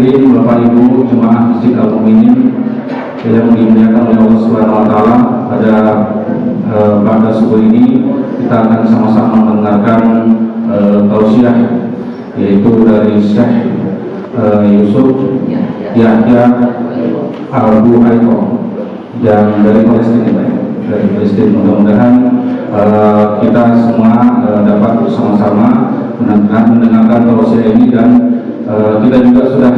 hadirin Bapak Ibu jemaah Masjid Al-Mu'minin yang dimuliakan oleh Allah Subhanahu wa taala, pada pada subuh ini kita akan sama-sama mendengarkan tausiah, yaitu dari Syekh Yusuf Yahya Abu Aiko yang dari Palestina. Mudah-mudahan kita semua dapat bersama-sama mendengarkan tausiah ini, dan kita juga sudah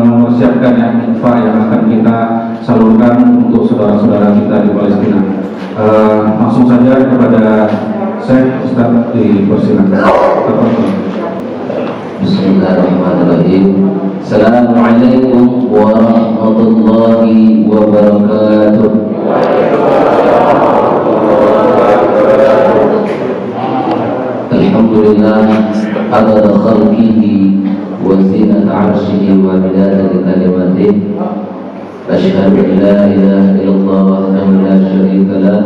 mempersiapkan infak yang akan kita salurkan untuk saudara-saudara kita di Palestina. Langsung saja kepada Syekh Ustaz, dipersilakan. Bismillahirrahmanirrahim. Assalamualaikum warahmatullahi wabarakatuh. Alhamdulillah adada khalqihi wa zinata arshihi wa midada kalimatihi. Asyhadu an la ilaha illallah wahdahu la syarika lah,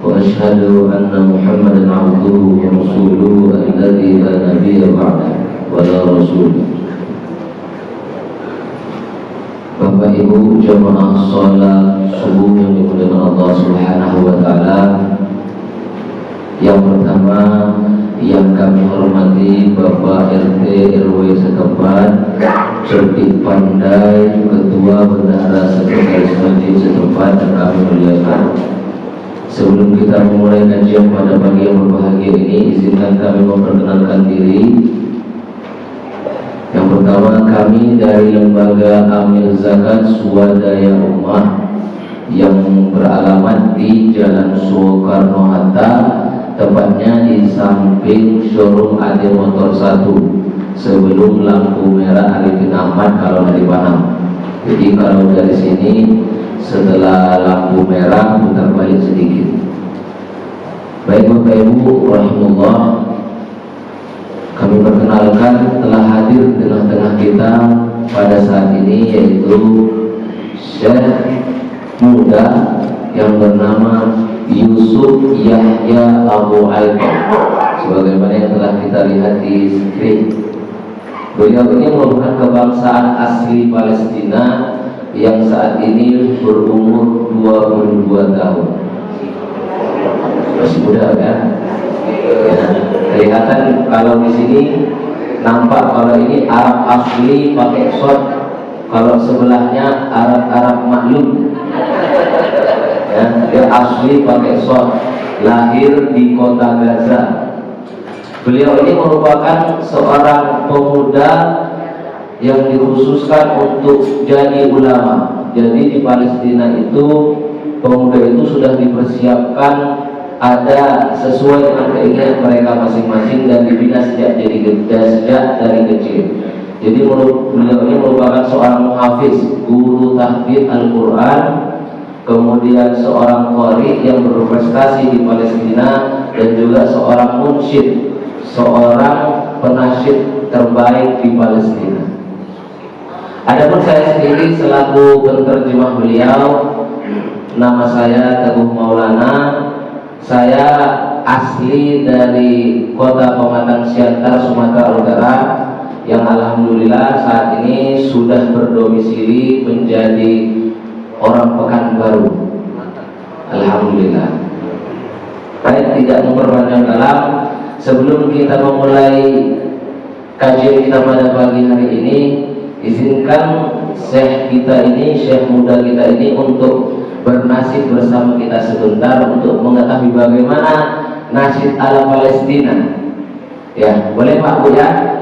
wa asyhadu anna Muhammadan abduhu wa rasuluhu alladzi la nabiyya ba'dahu wa la rasul. Bapak Ibu jamaah salat subuh yang dimuliakan Allah Subhanahu wa taala, yang pertama yang kami hormati Bapak RT RW setempat, Cerdik Pandai, Ketua Bendahara Sekretaris Masjid setempat, dan kami muliakan. Sebelum kita memulai kajian pada pagi yang berbahagia ini, izinkan kami memperkenalkan diri. Yang pertama, kami dari Lembaga Amil Zakat Swadaya Ummah yang beralamat di Jalan Soekarno-Hatta, tepatnya di samping showroom Ade Motor 1 sebelum lampu merah Arifin Ahmad, kalau dari Pahang. Jadi kalau dari sini setelah lampu merah putar balik sedikit. Baik Bapak Ibu rahimullah, kami perkenalkan telah hadir di tengah-tengah kita pada saat ini, yaitu Syekh muda yang bernama Yusuf Yahya Abu Aiko, sebagaimana yang telah kita lihat di screen. Beliau ini merupakan kebangsaan asli Palestina yang saat ini berumur 22 tahun. Masih muda kan? Ya, kelihatan kalau di sini nampak kalau ini Arab asli pakai short, kalau sebelahnya Arab maklum. Ya, dia asli pakai short, lahir di kota Gaza. Beliau ini merupakan seorang pemuda yang dikhususkan untuk jadi ulama. Jadi di Palestina itu pemuda itu sudah dipersiapkan, ada sesuai dengan keinginan mereka masing-masing, dan dibina sejak dari kecil. Jadi beliau ini merupakan seorang muhafiz, guru tahfidz Al-Quran, kemudian seorang qari yang berprestasi di Palestina, dan juga seorang munsyid, seorang penasyid terbaik di Palestina. Adapun saya sendiri selaku penterjemah beliau, nama saya Teguh Maulana. Saya asli dari kota Pematang Siantar, Sumatera Utara, yang alhamdulillah saat ini sudah berdomisili menjadi orang Pekanbaru. Alhamdulillah. Baik, tidak memperpanjang dalam, sebelum kita memulai kajian kita pada pagi hari ini, izinkan Syekh kita ini, Syekh muda kita ini, untuk bernasib bersama kita sebentar untuk mengetahui bagaimana nasyid ala Palestina. Ya, boleh Pak Bu ya?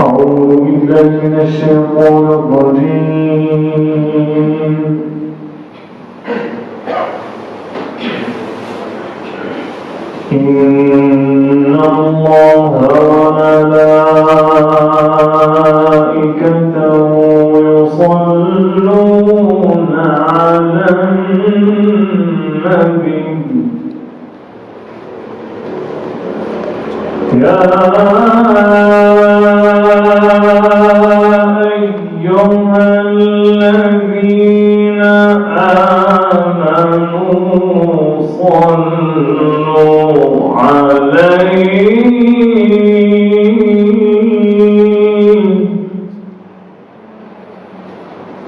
أعوذ بالله من الشيطان الرجيم. إن الله وملائكته يصلون على النبي يا أيها صلوا عليه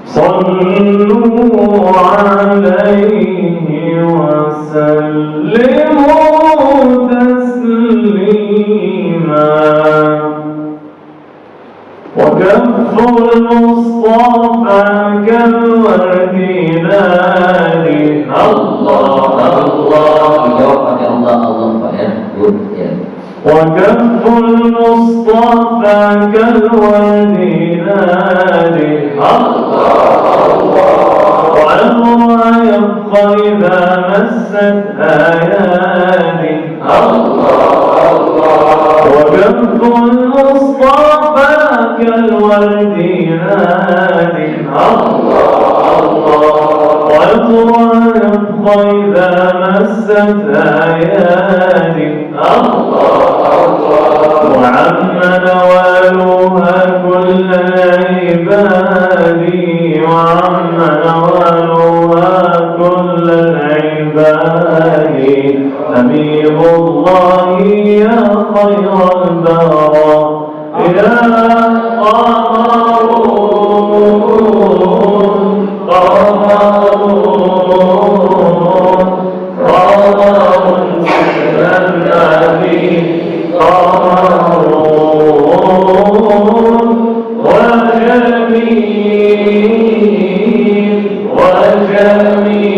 صلوا عليه وسلموا تسليما وكف المصطفى كالورد نادي الله الله Jawab pakai Allah Allah Pak ya. Good ya. وكف المصطفى كالورد نادي وعمرها يبقى إذا مست آيادي وكف المصطفى كالورد نادي وعطرها يبقى إذا مست آيادي وعم نوالها كل العباد وعم نوالها كل العباد أمير الله يا خير البرى يا قمرون قمرون قمرون سيدنا النبي قمرون وجميل وجميل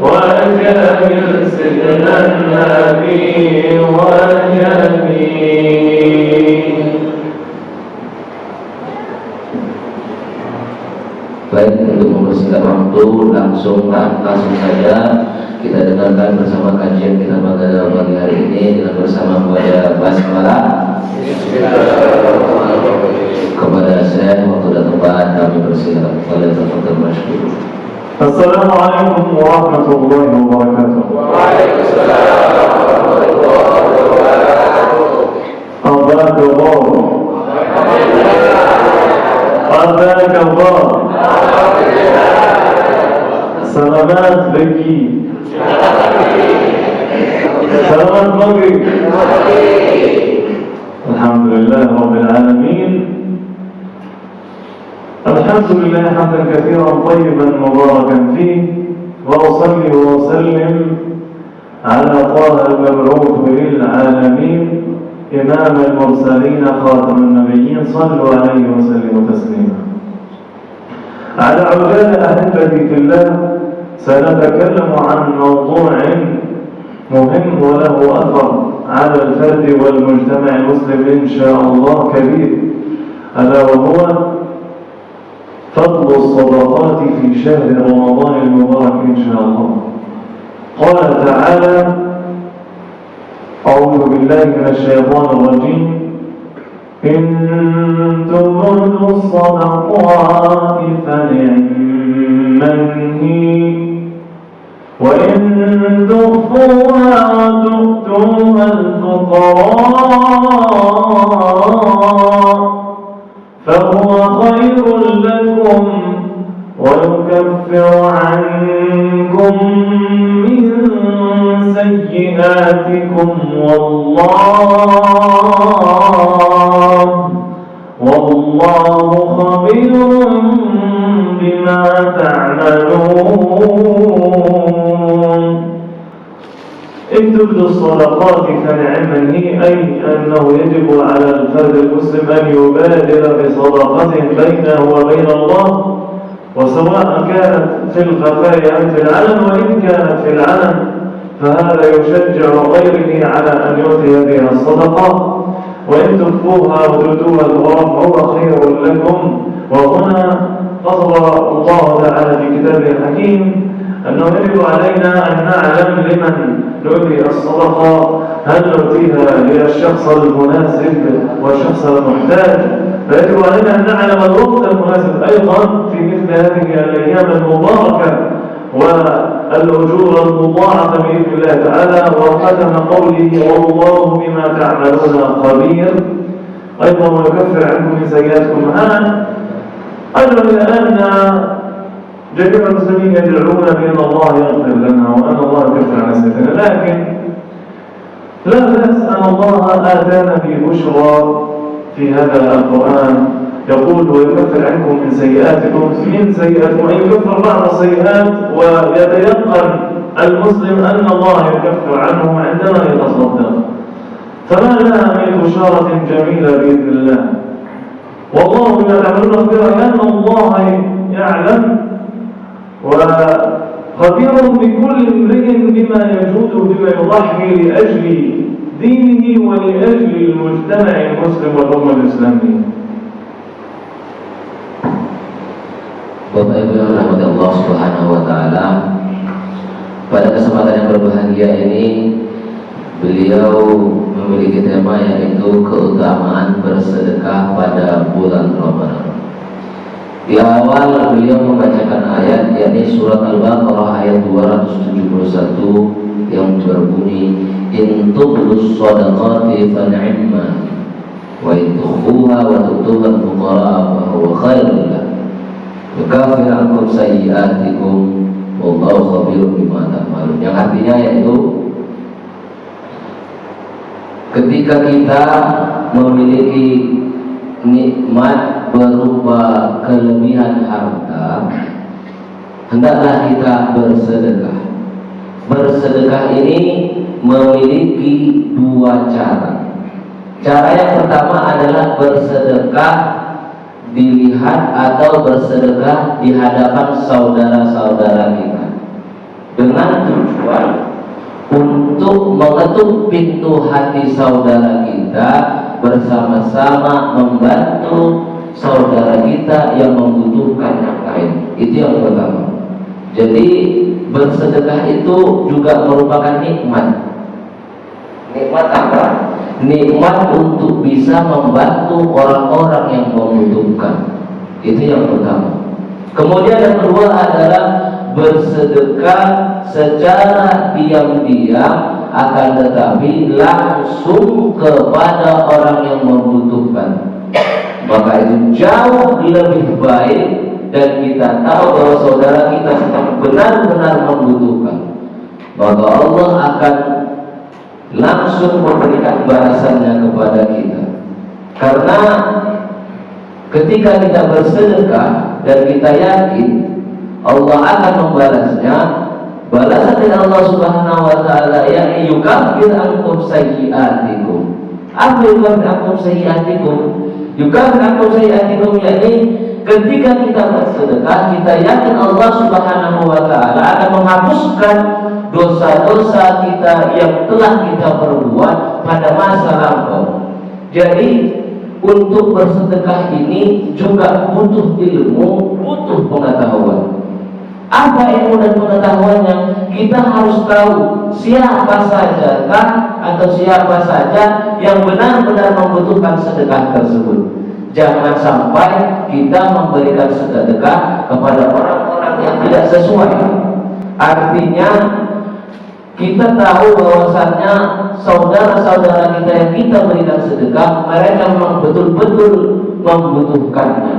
وجميل سيدنا النبي وجميل. Baik, untuk membersihkan waktu langsung saja kita dengarkan bersama kajian kita pada pagi hari ini dengan bersama kepada basmalah. Kepada saya waktu dan tempat kami bersiap pada tempat masyhur. Assalamualaikum warahmatullahi wabarakatuh. Waalaikumsalam warahmatullahi wabarakatuh. Alhamdulillah. Alhamdulillah. Selamat pagi. Selamat pagi. Alhamdulillah Rabbil Alamin. Alhamdulillah hamdan katsiran tayyiban mubarakan fihi wa usalli wa usallim ala taha al-mab'uth lil alamin imam al-mursalin khatam an-nabiyyin sallu alayhi wa sallimu taslima. على عجال أحبتي في الله سنتكلم عن موضوع مهم وله أثر على الفرد والمجتمع المسلم إن شاء الله كبير، ألا وهو فضل الصدقات في شهر رمضان المبارك إن شاء الله. قال تعالى: أعوذ بالله من الشيطان الرجيم: إن تبدوا الصدقات فنعما هي وإن تخفوها وتؤتوها الفقراء فهو خير لكم ويكفر عنكم من سيئاتكم والله خبير بما تعملون. إن تبدوا الصدقات فنعما هي، أي أنه يجب على الفرد المسلم أن يبادر بصدقة بينه وبين الله، وسواء كانت في الخفاء أم في العلن، وإن كانت في العلن فهذا يشجع غيره على أن يؤتي بها الصدقة، وإن تخفوها وتؤتوها الغرب هو خير لكم. وهنا قصر الله تعالى في كتابه الحكيم أنه يجب علينا أن نعلم لمن نؤتي الصدقة، هل نؤتيها للشخص المناسب والشخص المحتاج، فيجب علينا أن نعلم الوقت المناسب أيضا في مثل هذه الأيام المباركة والأجور المضاعفة بإذن الله تعالى. وختم قوله: والله بما تعملون خبير، أيضا ويكفر عنكم من سيئاتكم. أيضا إلى أن جميع المسلمين يدعون بأن الله يغفر لنا وأن الله يكفر عن سيئاتنا، لكن لا بأس أن الله آتانا ببشرى في هذا القرآن يقول ويكفر عنكم من سيئاتكم أن يكفر بعض السيئات، ويتيقن المسلم أن الله يكفر عنه عندما يتصدق. فما لنا من بشارة جميلة بإذن الله. والله يعلم الخير لأن الله يعلم وخبير بكل امرئ بما يجود بما يضحي لأجل دينه ولأجل المجتمع المسلم والأمة الإسلامية. Bapak Ibu yang dirahmati Allah Subhanahu wa taala, pada kesempatan yang berbahagia ini beliau memiliki tema yaitu keutamaan bersedekah pada bulan Ramadan. Di awal beliau membacakan ayat yakni surat Al-Baqarah ayat 271 yang berbunyi in tubdus shadaqati fa ni'ma wa in tukhfuha wa tu'tuha al-fuqara fa huwa khairun lakum yukaffir ankum sayyi'atikum wallahu khabirun bima ta'malun. Yang artinya yaitu ketika kita memiliki nikmat berupa kelebihan harta, hendaklah kita bersedekah. Bersedekah ini memiliki dua cara. Cara yang pertama adalah bersedekah dilihat atau bersedekah di hadapan saudara-saudara kita dengan tujuan untuk mengetuk pintu hati saudara kita, bersama-sama membantu saudara kita yang membutuhkan yang lain. Itu yang pertama. Jadi bersedekah itu juga merupakan nikmat. Nikmat apa? Nikmat untuk bisa membantu orang-orang yang membutuhkan. Itu yang pertama. Kemudian yang kedua adalah bersedekah secara diam-diam, akan tetapi langsung kepada orang yang membutuhkan. Maka itu jauh lebih baik, dan kita tahu bahwa saudara kita sedang benar-benar membutuhkan, maka Allah akan langsung memberikan balasannya kepada kita. Karena ketika kita bersedekah dan kita yakin Allah akan membalasnya, balasan dari Allah Subhanahu wa taala yakni yukaffir ankum sayyi'atikum. Apa yukaffir ankum sayyi'atikum? Yukaffir ankum sayyi'atikum yakni ketika kita bersedekah, kita yakin Allah Subhanahu wa taala akan menghapuskan dosa-dosa kita yang telah kita perbuat pada masa lampau. Jadi untuk bersedekah ini juga butuh ilmu, butuh pengetahuan. Apa ilmu dan pengetahuannya? Kita harus tahu siapa saja atau siapa saja yang benar-benar membutuhkan sedekah tersebut. Jangan sampai kita memberikan sedekah kepada orang-orang yang tidak sesuai. Artinya kita tahu bahwasannya saudara-saudara kita yang kita berikan sedekah, mereka memang betul-betul membutuhkannya.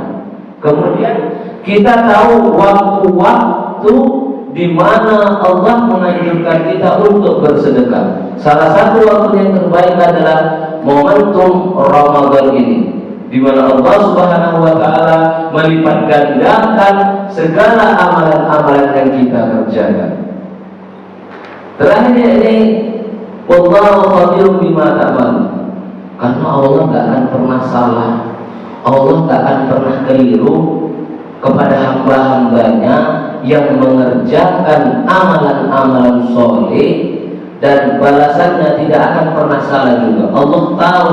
Kemudian kita tahu waktu-waktu di mana Allah menganjurkan kita untuk bersedekah. Salah satu waktu yang terbaik adalah momentum Ramadan ini, di mana Allah Subhanahu wa taala melipat gandakan segala amalan-amalan yang kita kerjakan. Terakhir ini wallahu khabirun bima ta'malun. Karena Allah enggak akan pernah salah. Allah enggak akan pernah keliru kepada hamba-hambanya yang mengerjakan amalan-amalan soleh, dan balasannya tidak akan pernah salah juga. Allah tahu.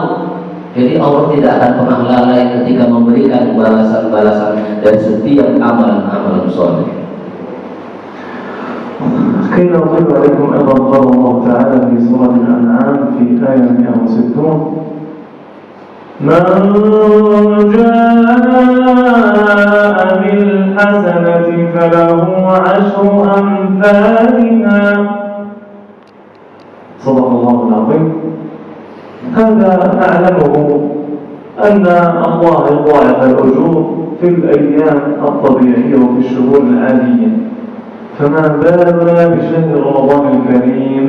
Jadi Allah tidak akan pernah lalai ketika memberikan balasan-balasan dari setiap amalan-amalan soleh. كي نضرب عليكم أيضا قال الله تعالى في سورة الأنعام في آية 160 من جاء بالحسنة فله عشر أمثالها صدق الله العظيم. هذا نعلمه أن الله يضاعف الأجور في الأيام الطبيعية وفي الشهور العادية، فما بالنا بشهر رمضان الكريم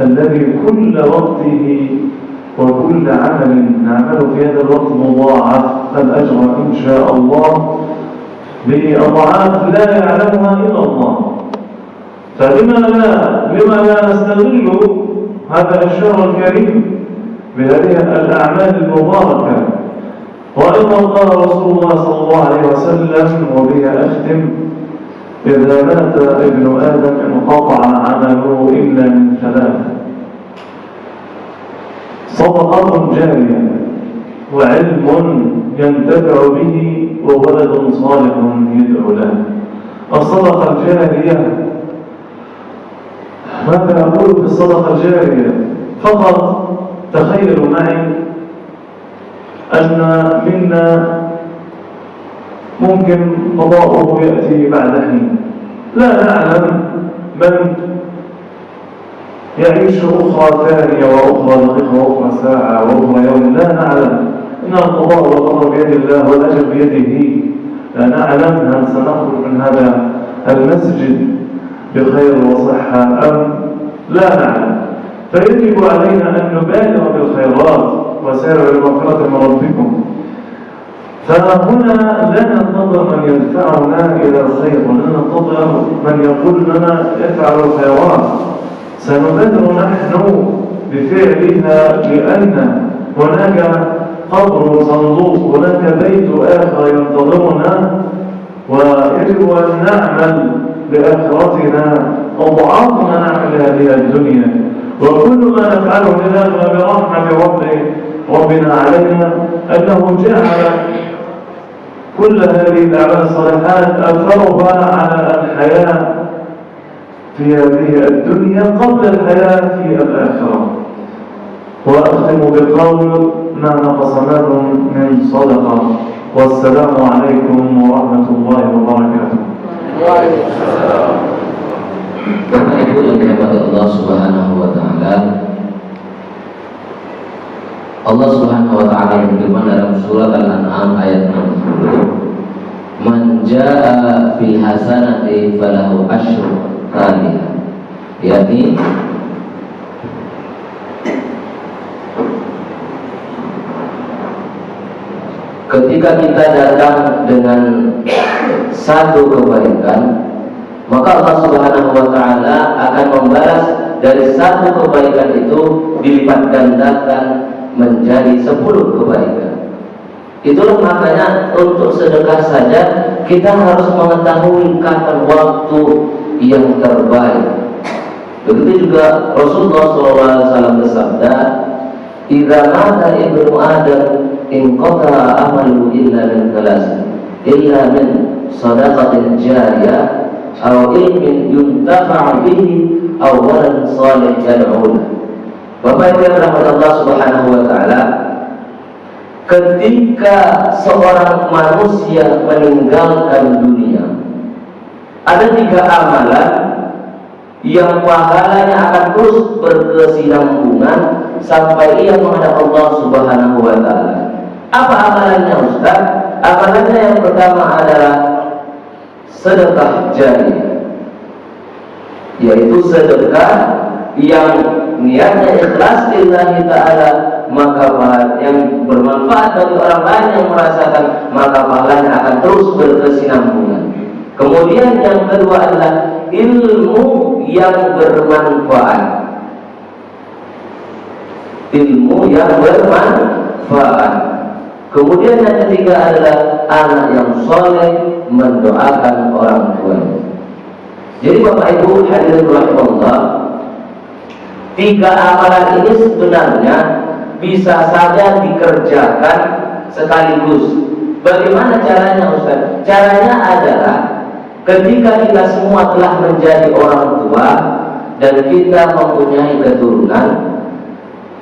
الذي كل وقته وكل عمل نعمل في هذا الوقت مضاعف الأجر إن شاء الله بأضعاف لا يعلمها إلا الله. لما لا نستغل هذا الشهر الكريم بهذه الأعمال المباركة؟ وأيضا قال رسول الله صلى الله عليه وسلم، وبها أختم: إذا مات ابن آدم انقطع عمله إلا من ثلاثة: صدقة جارية، وعلم ينتفع به، وولد صالح يدعو له. الصدقة الجارية، ماذا أقول في الصدقة الجارية؟ فقط تخيلوا معي أن منا ممكن قضاؤه يأتي بعد حين، لا نعلم من يعيش أخرى ثانية وأخرى دقيقة وأخرى ساعة وأخرى يوم، لا نعلم. إن القضاء والقدر بيد الله والأجل بيده. لا نعلم هل سنخرج من هذا المسجد بخير وصحة أم لا نعلم. فيجب علينا أن نبادر بالخيرات وسارعوا إلى مغفرة من ربكم. فهنا لا ننتظر من يدفعنا إلى الخير، ولا ننتظر من يقول لنا افعل الخيرات، سنبادر نحن بفعلها، لأن هناك قبر صندوق، هناك بيت آخر ينتظرنا، ويجب أن نعمل لآخرتنا أضعاف ما نعمل لهذه الدنيا. وكل ما نفعله لله برحمة ربنا علينا أنه جعل كل هذه الأعمال الصالحات أثرها على الحياة في هذه الدنيا قبل الحياة في الآخرة. وأختم بقول: ما نقص مال من صدقة. والسلام عليكم ورحمة الله وبركاته. Bapak Ibu yang dirahmati Allah Subhanahu wa taala. Allah Subhanahu wa taala berfirman dalam surat Al-An'am ayat 60, "Man jaa'a bil hasanati falahu asyru amsalihah." Yakni ketika kita datang dengan satu kebaikan, maka Allah Subhanahu wa taala akan membalas dari satu kebaikan itu dilipat gandakan menjadi 10 kebaikan. Itulah makanya untuk sedekah saja kita harus mengetahui kapan waktu yang terbaik. Begitu juga Rasulullah SAW bersabda, "Idza mata ibnu Adam inqata amalu illa min thalas, illa min sadaqatin jariyah aw ilmin yuntafa'u bihi aw waladin salih yad'u lahu." Bapak Ibu yang dirahmati Allah Subhanahu wa taala, ketika seorang manusia meninggalkan dunia, ada 3 amalan yang pahalanya akan terus berkesinambungan sampai ia menghadap Allah Subhanahu wa taala. Apa amalannya, Ustaz? Amalannya yang pertama adalah sedekah jariyah, yaitu sedekah yang niatnya ikhlas lillahi ta'ala, maka yang bermanfaat bagi orang lain yang merasakan, maka pahalanya akan terus berkesinambungan. Kemudian yang kedua adalah ilmu yang bermanfaat. Ilmu yang bermanfaat. Kemudian yang ketiga adalah anak yang soleh mendoakan orang tuanya. Jadi Bapak Ibu hadirin rahimakumullah, 3 amalan ini sebenarnya bisa saja dikerjakan sekaligus. Bagaimana caranya, Ustaz? Caranya adalah ketika kita semua telah menjadi orang tua dan kita mempunyai keturunan,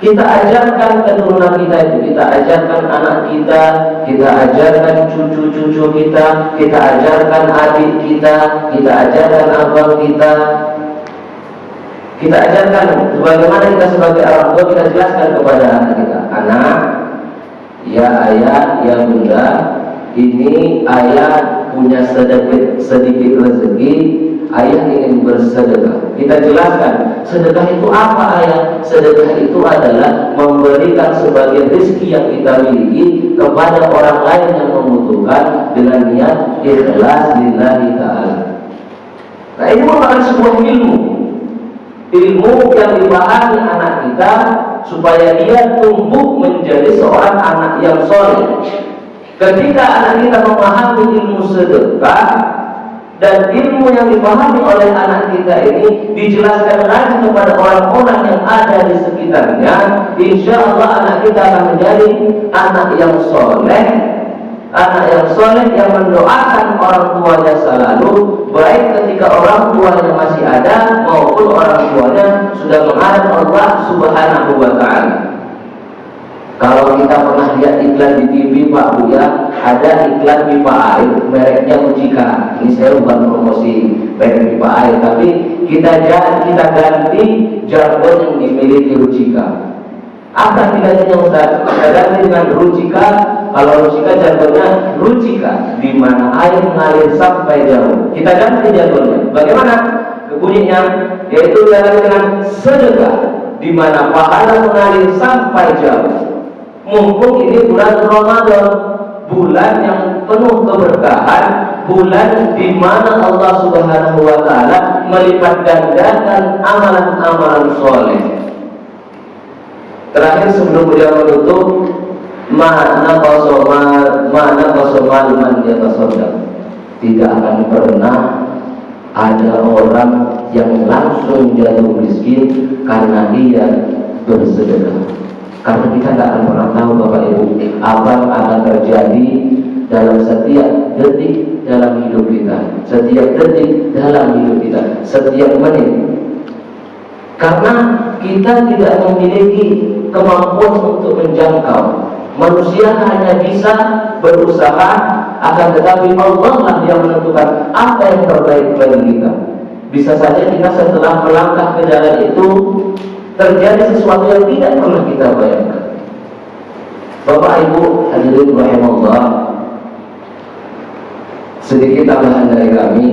kita ajarkan keturunan kita itu, kita ajarkan anak kita, kita ajarkan cucu-cucu kita, kita ajarkan adik kita ajarkan abang kita ajarkan sebagaimana kita sebagai orang tua, kita jelaskan kepada anak kita, anak, Ya ayah, ya bunda, ini ayah punya sedikit rezeki, ayah ingin bersedekah. Kita jelaskan, sedekah itu apa ayah? Sedekah itu adalah memberikan sebagian rezeki yang kita miliki kepada orang lain yang membutuhkan dengan niat ikhlas lillahi ta'ala. Nah, ini merupakan sebuah ilmu yang dipahami anak kita supaya dia tumbuh menjadi seorang anak yang soleh. Ketika anak kita memahami ilmu sedekah dan ilmu yang dipahami oleh anak kita ini dijelaskan lagi kepada orang-orang yang ada di sekitarnya, insya Allah anak kita akan menjadi anak yang soleh, yang mendoakan orang tuanya selalu, baik ketika orang tuanya masih ada maupun orang tuanya sudah menghadap Allah Subhanahu wa ta'ala. Kalau kita pernah lihat iklan di TV Pak Bu ya, ada iklan pipa air mereknya Rucika. Ini saya bukan promosi merek pipa air, tapi kita ganti jargon yang dimiliki Rucika. Apa bedanya Ustaz? Kita ganti dengan Rucika. Kalau Rucika jargonnya Rucika, di mana air mengalir sampai jauh. Kita ganti jargonnya. Bagaimana bunyinya? Yaitu dengan sedekah, di mana pahala mengalir sampai jauh. Mumpung ini bulan Ramadan, bulan yang penuh keberkahan, bulan di mana Allah Subhanahu wa ta'ala melipat gandakan amalan-amalan soleh. Terakhir sebelum beliau menutup, mana kosomal man yatasodaq. Tidak akan pernah ada orang yang langsung jatuh miskin karena dia bersedekah. Karena kita tidak akan pernah tahu Bapak Ibu apa yang akan terjadi dalam setiap detik dalam hidup kita, setiap menit. Karena kita tidak memiliki kemampuan untuk menjangkau. Manusia hanya bisa berusaha, akan tetapi Allah lah yang menentukan apa yang terbaik bagi kita. Bisa saja kita setelah melangkah ke jalan itu terjadi sesuatu yang tidak pernah kita bayangkan. Bapak Ibu hadirin rahimallah, sedikit tambahan dari kami.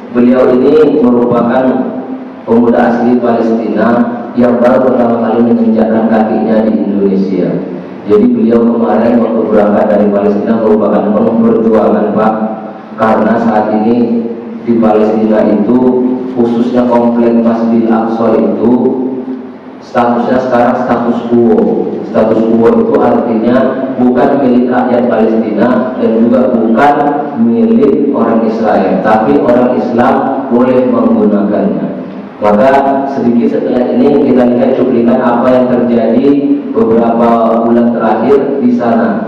Beliau ini merupakan pemuda asli Palestina yang baru pertama kali menginjakkan kakinya di Indonesia. Jadi beliau kemarin waktu berangkat dari Palestina merupakan penuh perjuangan Pak, karena saat ini di Palestina itu khususnya komplek Masjid Aqsa itu statusnya sekarang status quo. Status quo itu artinya bukan milik rakyat Palestina dan juga bukan milik orang Israel, tapi orang Islam boleh menggunakannya. Maka sedikit setelah ini kita lihat cuplikan apa yang terjadi beberapa bulan terakhir di sana.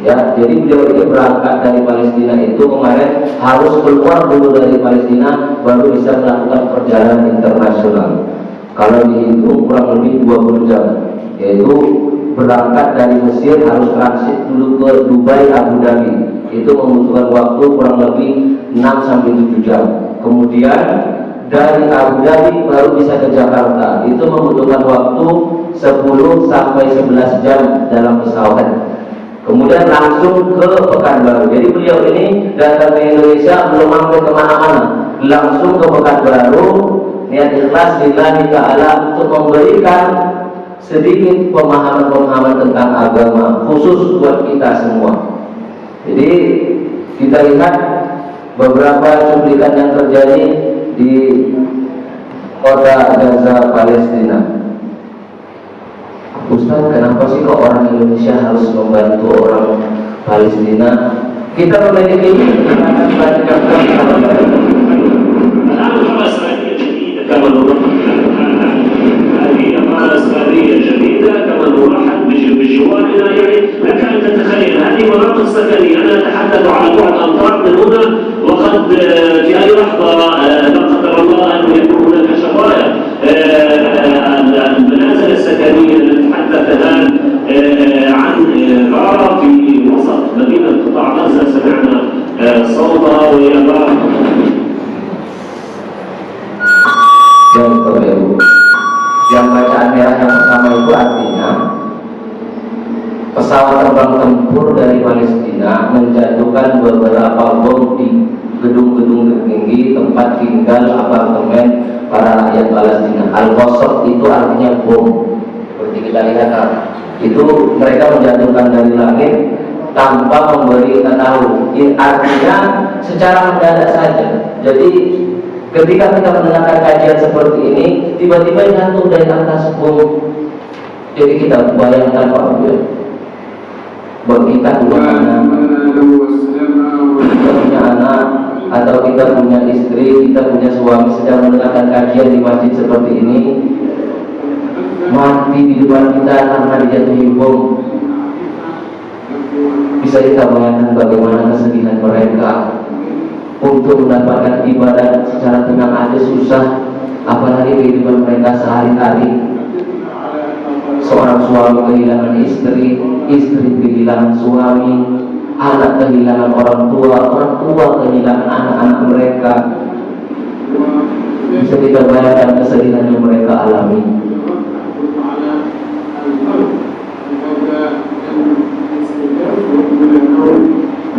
Ya, jadi beliau ini berangkat dari Palestina itu kemarin harus keluar dulu dari Palestina baru bisa melakukan perjalanan internasional. Kalau dihitung kurang lebih 20 jam, yaitu berangkat dari Mesir harus transit dulu ke Dubai, Abu Dhabi. Itu membutuhkan waktu kurang lebih 6-7 jam. Kemudian dari Abu Dhabi baru bisa ke Jakarta. Itu membutuhkan waktu 10-11 jam dalam pesawat. Kemudian langsung ke Pekanbaru. Jadi beliau ini datang ke Indonesia belum mampir kemana-mana, langsung ke Pekanbaru. Niat ikhlas lillahi ta'ala untuk memberikan sedikit pemahaman-pemahaman tentang agama khusus buat kita semua. Jadi kita lihat beberapa cuplikan yang terjadi di kota Gaza, Palestina. Ustaz, kenapa sih kok orang Indonesia harus membantu orang Palestina? Kita memiliki كما نرحب هذه أمارة إسرائيلية جديدة كما نرحب بجوارنا. يعني لك أن تتخيل هذه مناطق سكنية، أنا أتحدث على بعد أمتار من هنا، وقد في أي لحظة لا قدر الله أن يكون هناك شظايا. المنازل السكنية نتحدث الآن عن غارة في وسط مدينة قطاع غزة، سمعنا صوتها وهي غارة. Dan Bapak Ibu, yang bacaan merah yang pertama itu artinya pesawat terbang tempur dari Palestina menjatuhkan beberapa bom di gedung-gedung tertinggi, tempat tinggal, apartemen para rakyat Palestina. Al-Qasab itu artinya bom. Seperti kita lihat, itu mereka menjatuhkan dari langit tanpa memberi kita tahu. Artinya secara mendadak saja. Jadi ketika kita mendengarkan kajian seperti ini, tiba-tiba jatuh dari atas bom. Jadi kita bayangkan Pak Budi, buat kita punya anak atau kita punya istri, kita punya suami sedang mendengarkan kajian di masjid seperti ini, mati di depan kita karena dijatuhi bom. Bisa kita bayangkan bagaimana kesedihan mereka untuk mendapatkan ibadah secara tenang aja susah, apalagi kehidupan mereka sehari-hari. Seorang suami kehilangan istri, istri kehilangan suami, anak kehilangan orang tua kehilangan anak-anak mereka. Bisa kita bayangkan kesedihan yang mereka alami.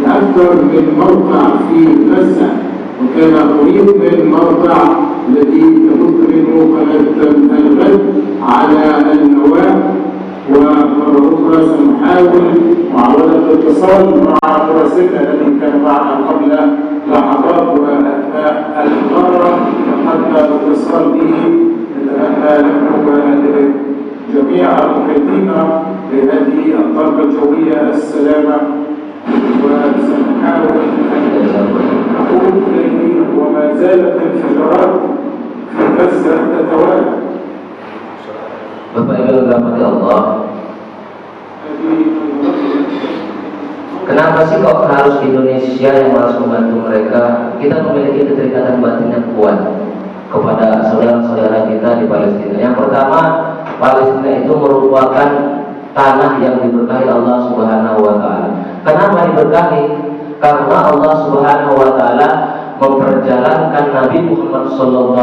أكثر من موقع في غزة، وكان قريب من الموقع الذي تمكن قناة الغد على النواة. ومرة أخرى سنحاول معاولة الاتصال مع مراسلنا الذي كان معنا قبل لحظات وأثناء الغارة حتى الاتصال به. نتمنى لكم ولجميع المحيطين بهذه الضربة الجوية السلامة، وسنحاول أن نقول إليه وما زالت الانفجارات في غزة تتوالى. Bapak Ibu rahmati Allah, kenapa sih kok harus Indonesia yang harus membantu mereka? Kita memiliki keterikatan batin yang kuat kepada saudara-saudara kita di Palestina. Yang pertama, Palestina itu merupakan tanah yang diberkahi Allah Subhanahu wa Ta'ala. Kenapa diberkahi? Karena Allah Subhanahu wa Ta'ala memperjalankan Nabi Muhammad SAW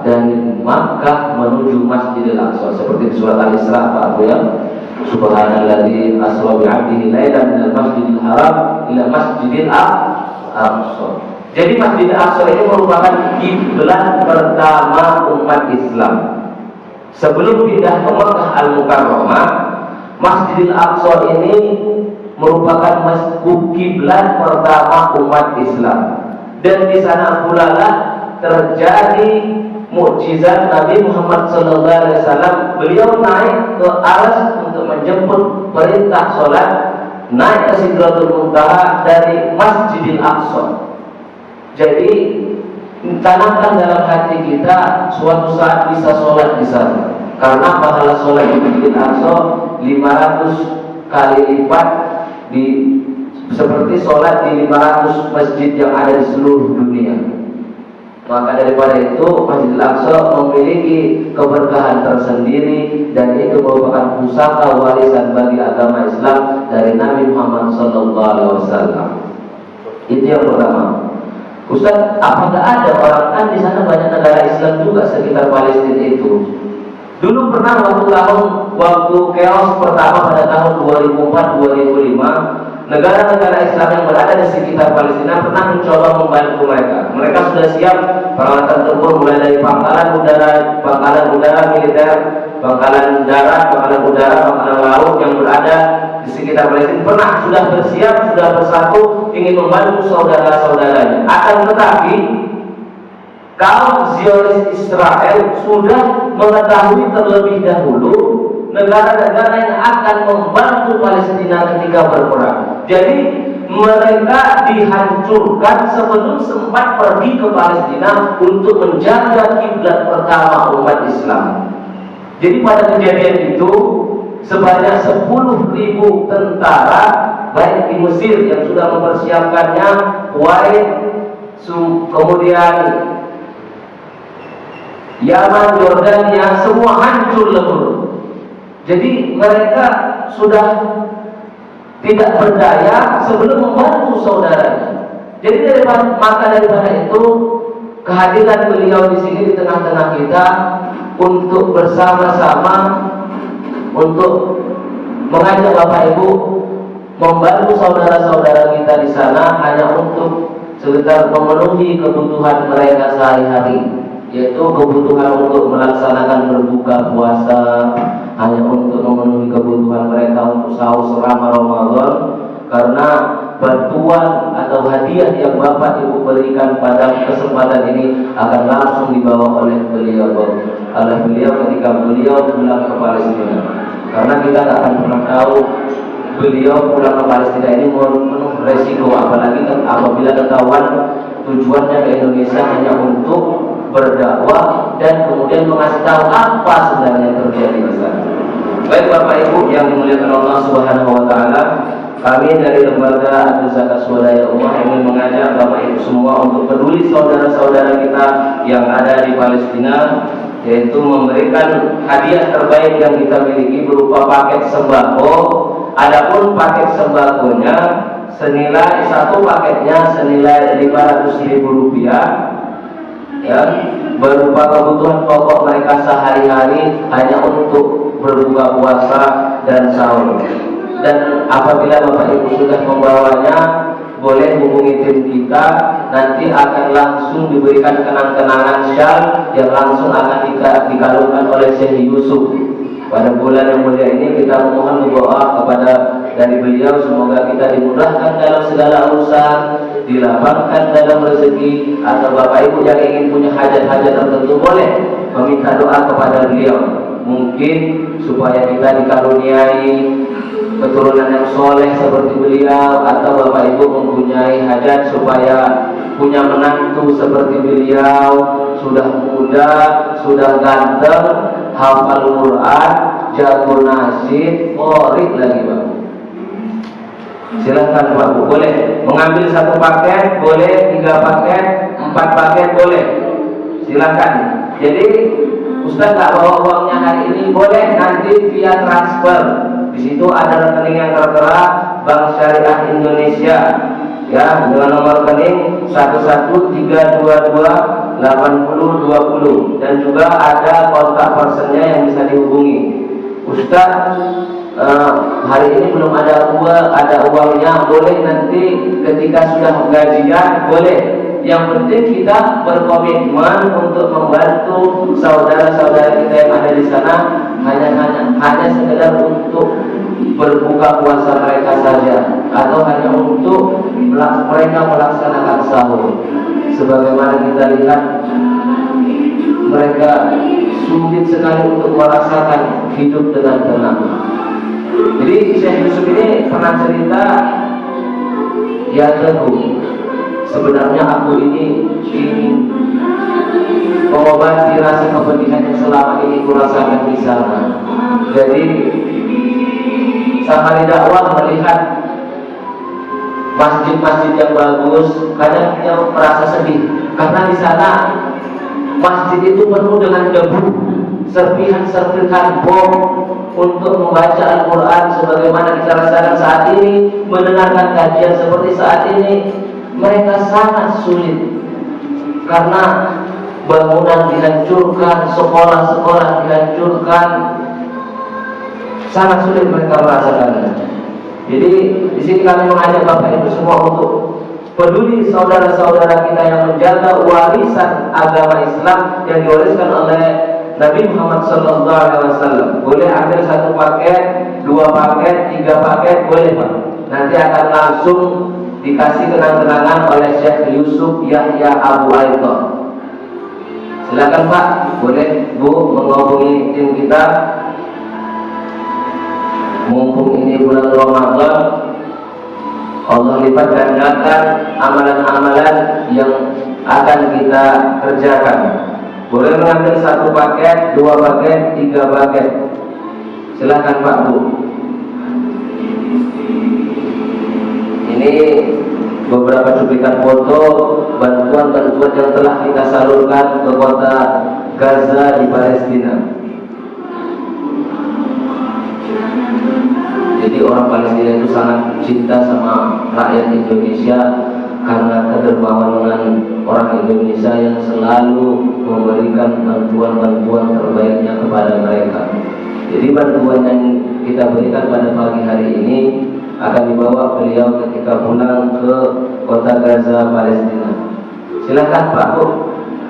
dari Makkah menuju Masjidil Aqsa, seperti di surat Al-Isra, Pak Abu ya. Subhanalladzi asra bi 'abdihi lailan minal masjidil haram ila masjidil aqsa. Jadi Masjidil Aqsa ini merupakan kiblat pertama umat Islam. Sebelum pindah ke Makkah Al-Mukarramah, Masjidil Aqsa ini merupakan kiblat pertama umat Islam. Dan di sana pula lah terjadi mukjizat Nabi Muhammad SAW. Beliau naik ke aras untuk menjemput perintah sholat, naik ke Sidratul Muntaha dari Masjidil Aqsa. Jadi tanamkan dalam hati kita suatu saat bisa sholat di sana, karena pahala sholat di Masjidil Aqsa 500 kali lipat seperti sholat di 500 masjid yang ada di seluruh dunia. Maka daripada itu Masjidil Aqsa memiliki keberkahan tersendiri, dan itu merupakan pusaka warisan bagi agama Islam dari Nabi Muhammad SAW. Itu yang pertama. Ustaz, apakah ada orang, kan di sana banyak negara Islam juga sekitar Palestina itu. Dulu pernah waktu chaos pertama pada tahun 2004-2005, negara-negara Islam yang berada di sekitar Palestina pernah mencoba membantu mereka. Mereka sudah siap peralatan tempur, mulai dari pangkalan udara militer, pangkalan darat, pangkalan udara, pangkalan laut yang berada di sekitar Palestina. Pernah sudah bersiap, sudah bersatu ingin membantu saudara-saudaranya. Akan tetapi kaum Zionis Israel sudah mengetahui terlebih dahulu negara-negara yang akan membantu Palestina ketika berperang. Jadi mereka dihancurkan sebelum sempat pergi ke Palestina untuk menjaga kiblat pertama umat Islam. Jadi pada kejadian itu sebanyak 10.000 tentara, baik di Mesir yang sudah mempersiapkannya, Kuwait, kemudian Yaman, Yordania, semua hancur lebur. Jadi mereka sudah tidak berdaya sebelum membantu saudaranya. Jadi daripada itu kehadiran beliau di sini di tengah-tengah kita untuk bersama-sama untuk mengajak Bapak Ibu membantu saudara-saudara kita di sana hanya untuk sekedar memenuhi kebutuhan mereka sehari-hari, yaitu kebutuhan untuk melaksanakan berbuka puasa, hanya untuk memenuhi kebutuhan mereka untuk sahur selama Ramadan. Karena bantuan atau hadiah yang Bapak Ibu berikan pada kesempatan ini akan langsung dibawa oleh beliau ketika beliau pulang ke Palestina. Karena kita tak akan pernah tahu beliau pulang ke Palestina ini penuh resiko, apalagi apabila ketahuan tujuannya ke Indonesia hanya untuk berdakwah dan kemudian mengasih tahu apa sebenarnya yang terjadi di sana. Baik Bapak Ibu yang dimuliakan Allah Subhanahu wa taala, kami dari Lembaga Adil Zakat Swadaya Ummah ingin mengajak Bapak Ibu semua untuk peduli saudara-saudara kita yang ada di Palestina, yaitu memberikan hadiah terbaik yang kita miliki berupa paket sembako. Adapun paket sembakonya senilai, satu paketnya senilai Rp500.000, ya, berupa kebutuhan pokok mereka sehari-hari hanya untuk berbuka puasa dan sahur. Dan apabila Bapak Ibu sudah membawanya, boleh hubungi tim kita, nanti akan langsung diberikan kenang-kenangan syal yang langsung akan dikalungkan oleh Syekh Yusuf. Pada bulan yang mulia ini kita memohon doa kepada dari beliau, semoga kita dimudahkan dalam segala urusan, dilapangkan dalam rezeki, atau Bapak Ibu yang ingin punya hajat-hajat tertentu boleh meminta doa kepada beliau, mungkin supaya kita dikaruniai keturunan yang soleh seperti beliau, atau Bapak Ibu mempunyai hajat supaya punya menantu seperti beliau, sudah muda, sudah ganteng, hafal Quran, jago nasyid, qorik lagi Pak. Silahkan Pak Bu, boleh mengambil satu paket, boleh 3 paket, 4 paket boleh. Silahkan. Jadi Ustaz tak bawa uangnya hari ini, boleh nanti via transfer. Di situ ada rekening yang tertera Bank Syariah Indonesia, ya, dengan nomor rekening 1133228020, dan juga ada kontak personnya yang bisa dihubungi. Ustaz, hari ini belum ada uangnya, boleh nanti ketika sudah gajian, boleh. Yang penting kita berkomitmen untuk membantu saudara-saudara kita yang ada di sana, hanya sekedar untuk berbuka puasa mereka saja, atau hanya untuk mereka melaksanakan sahur. Sebagaimana kita lihat mereka sulit sekali untuk merasakan hidup dengan tenang. Jadi Syekh Yusuf ini pernah cerita, ya Teguh, sebenarnya aku ini ingin mengobati rasa kepedihan yang selama ini kurasakan di sana. Jadi sama di dakwah melihat masjid-masjid yang bagus, kadang kita merasa sedih karena di sana masjid itu penuh dengan debu, serpihan-serpihan bom untuk membaca Al-Quran sebagaimana kita rasakan saat ini, mendengarkan kajian seperti saat ini. Mereka sangat sulit karena bangunan dihancurkan, sekolah-sekolah dihancurkan, sangat sulit mereka merasakannya. Jadi di sini kami mengajak Bapak Ibu semua untuk peduli saudara-saudara kita yang menjaga warisan agama Islam yang diwariskan oleh Nabi Muhammad SAW. Boleh ambil 1 paket, 2 paket, 3 paket, boleh Pak. Nanti akan langsung dikasih kenang-kenangan oleh Syekh Yusuf Yahya Abu Aidon. Silakan Pak, boleh Bu menghubungi tim kita. Mumpung ini bulan Ramadan, Allah lipat gandakan amalan-amalan yang akan kita kerjakan. Boleh mengambil 1 paket, 2 paket, 3 paket. Silakan Pak Bu. Ini beberapa cuplikan foto bantuan-bantuan yang telah kita salurkan ke kota Gaza di Palestina. Jadi orang Palestina itu sangat cinta sama rakyat Indonesia karena kedermawanan orang Indonesia yang selalu memberikan bantuan-bantuan terbaiknya kepada mereka. Jadi bantuan yang kita berikan pada pagi hari ini akan dibawa beliau ketika pulang ke kota Gaza, Palestina. Silakan Pak Bu.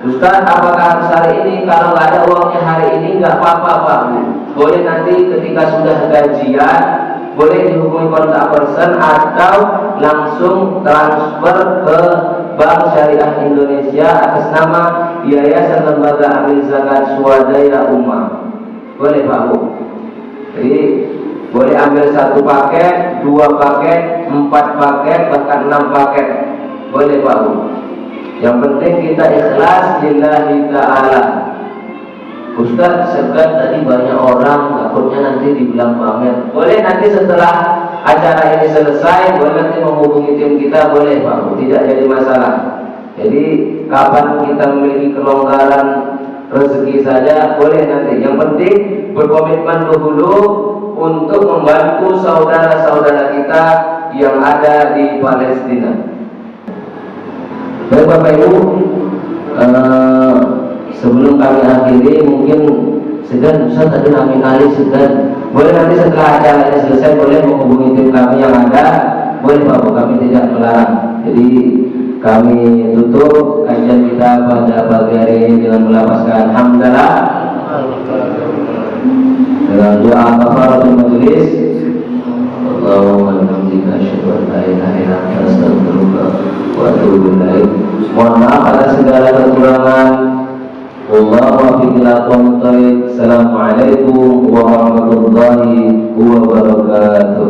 Ustaz, apakah harus hari ini? Kalau nggak ada uangnya hari ini nggak apa-apa Pak Bu. Boleh nanti ketika sudah gajian, boleh dihubungi kontak person atau langsung transfer ke Bank Syariah Indonesia atas nama Yayasan Lembaga Amil Zakat Swadaya Ummah. Boleh Pak Bu. Jadi boleh ambil 1 paket, 2 paket, 4 paket, bahkan 6 paket. Boleh Pak Bu. Yang penting kita ikhlas lillahi ta'ala. Ustaz, segan tadi banyak orang, takutnya nanti dibilang pamer. Boleh nanti setelah acara ini selesai, boleh nanti menghubungi tim kita, boleh Pak Bu, tidak jadi masalah. Jadi kapan kita memiliki kelonggaran rezeki saja, boleh nanti. Yang penting berkomitmen dahulu untuk membantu saudara-saudara kita yang ada di Palestina. Baik Bapak Ibu, sebelum kami akhiri, mungkin segan Ustaz tadi kami kali segan. Boleh nanti setelah acara ini selesai, boleh menghubungi tim kami yang ada. Boleh Pak Bu, kami tidak melarang. Jadi kami tutup kajian kita pada pagi hari ini dengan melafazkan hamdalah dengan doa kafaratul majelis. Allahumma hamdika asyhadu an la ilaha illa anta astaghfiruka wa atubu ilaik. Mohon maaf atas segala kekurangan. Assalamualaikum warahmatullahi wabarakatuh.